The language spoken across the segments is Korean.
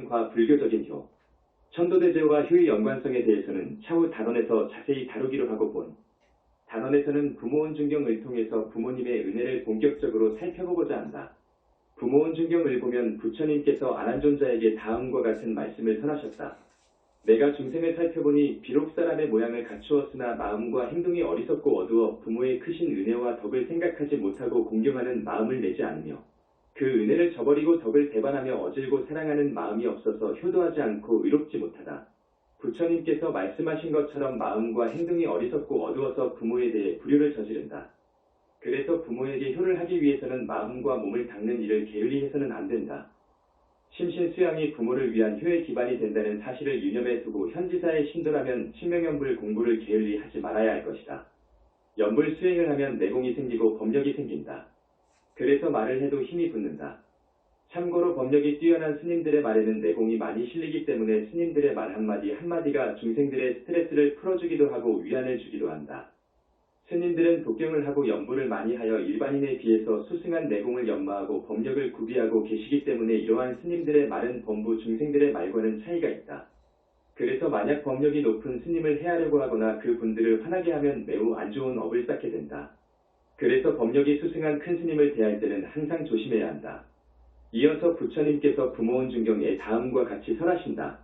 과 불교적인 효, 천도대제와 효의 연관성에 대해서는 차후 단원에서 자세히 다루기로 하고 본 단원에서는 부모원 중경을 통해서 부모님의 은혜를 본격적으로 살펴보고자 한다. 부모원 중경을 보면 부처님께서 아난존자에게 다음과 같은 말씀을 선하셨다. 내가 중생을 살펴보니 비록 사람의 모양을 갖추었으나 마음과 행동이 어리석고 어두워 부모의 크신 은혜와 덕을 생각하지 못하고 공경하는 마음을 내지 않으며 그 은혜를 저버리고 덕을 배반하며 어질고 사랑하는 마음이 없어서 효도하지 않고 의롭지 못하다. 부처님께서 말씀하신 것처럼 마음과 행동이 어리석고 어두워서 부모에 대해 불효를 저지른다. 그래서 부모에게 효를 하기 위해서는 마음과 몸을 닦는 일을 게을리 해서는 안 된다. 심신수양이 부모를 위한 효의 기반이 된다는 사실을 유념해 두고 현지사에 신도라면 칠명연불 공부를 게을리 하지 말아야 할 것이다. 연불 수행을 하면 내공이 생기고 법력이 생긴다. 그래서 말을 해도 힘이 붙는다. 참고로 법력이 뛰어난 스님들의 말에는 내공이 많이 실리기 때문에 스님들의 말 한마디 한마디가 중생들의 스트레스를 풀어주기도 하고 위안을 주기도 한다. 스님들은 독경을 하고 연불을 많이 하여 일반인에 비해서 수승한 내공을 연마하고 법력을 구비하고 계시기 때문에 이러한 스님들의 말은 범부 중생들의 말과는 차이가 있다. 그래서 만약 법력이 높은 스님을 해하려고 하거나 그 분들을 화나게 하면 매우 안 좋은 업을 쌓게 된다. 그래서 법력이 수승한 큰 스님을 대할 때는 항상 조심해야 한다. 이어서 부처님께서 부모원 중경에 다음과 같이 설하신다.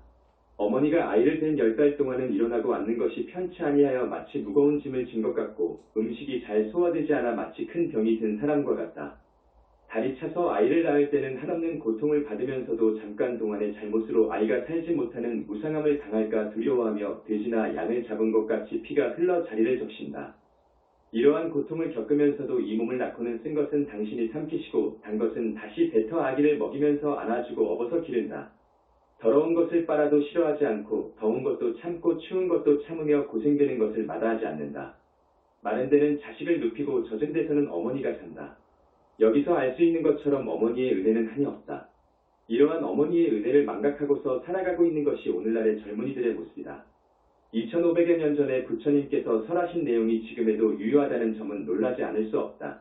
어머니가 아이를 뺀 10달 동안은 일어나고 앉는 것이 편치 아니하여 마치 무거운 짐을 진 것 같고 음식이 잘 소화되지 않아 마치 큰 병이 든 사람과 같다. 다리 차서 아이를 낳을 때는 한없는 고통을 받으면서도 잠깐 동안의 잘못으로 아이가 살지 못하는 무상함을 당할까 두려워하며 돼지나 양을 잡은 것 같이 피가 흘러 자리를 적신다. 이러한 고통을 겪으면서도 이 몸을 낳고는 쓴 것은 당신이 삼키시고 단 것은 다시 뱉어 아기를 먹이면서 안아주고 업어서 기른다. 더러운 것을 빨아도 싫어하지 않고 더운 것도 참고 추운 것도 참으며 고생되는 것을 마다하지 않는다. 마른 데는 자식을 눕히고 젖은 데서는 어머니가 잔다. 여기서 알 수 있는 것처럼 어머니의 은혜는 한이 없다. 이러한 어머니의 은혜를 망각하고서 살아가고 있는 것이 오늘날의 젊은이들의 모습이다. 2500여 년 전에 부처님께서 설하신 내용이 지금에도 유효하다는 점은 놀라지 않을 수 없다.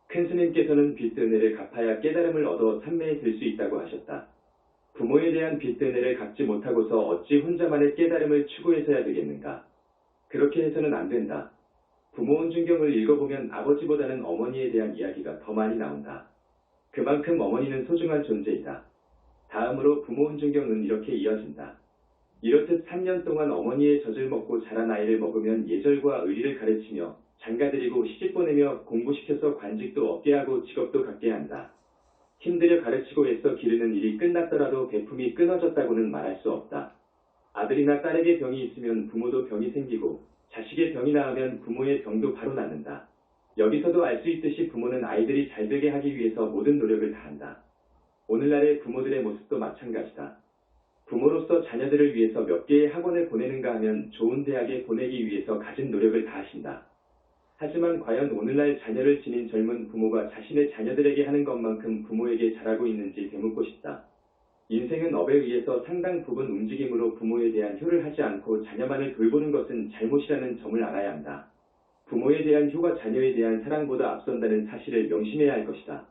큰 스님께서는 빚 은혜를 갚아야 깨달음을 얻어 삼매에 들 수 있다고 하셨다. 부모에 대한 빚 은혜를 갚지 못하고서 어찌 혼자만의 깨달음을 추구해서야 되겠는가? 그렇게 해서는 안 된다. 부모원 중경을 읽어보면 아버지보다는 어머니에 대한 이야기가 더 많이 나온다. 그만큼 어머니는 소중한 존재이다. 다음으로 부모원 중경은 이렇게 이어진다. 이렇듯 3년 동안 어머니의 젖을 먹고 자란 아이를 먹으면 예절과 의리를 가르치며 장가들이고 시집보내며 공부시켜서 관직도 얻게 하고 직업도 갖게 한다. 힘들여 가르치고 애써 기르는 일이 끝났더라도 배품이 끊어졌다고는 말할 수 없다. 아들이나 딸에게 병이 있으면 부모도 병이 생기고 자식의 병이 나으면 부모의 병도 바로 낫는다. 여기서도 알 수 있듯이 부모는 아이들이 잘되게 하기 위해서 모든 노력을 다한다. 오늘날의 부모들의 모습도 마찬가지다. 부모로서 자녀들을 위해서 몇 개의 학원을 보내는가 하면 좋은 대학에 보내기 위해서 가진 노력을 다하신다. 하지만 과연 오늘날 자녀를 지닌 젊은 부모가 자신의 자녀들에게 하는 것만큼 부모에게 잘하고 있는지 되묻고 싶다. 인생은 업에 의해서 상당 부분 움직임으로 부모에 대한 효를 하지 않고 자녀만을 돌보는 것은 잘못이라는 점을 알아야 한다. 부모에 대한 효가 자녀에 대한 사랑보다 앞선다는 사실을 명심해야 할 것이다.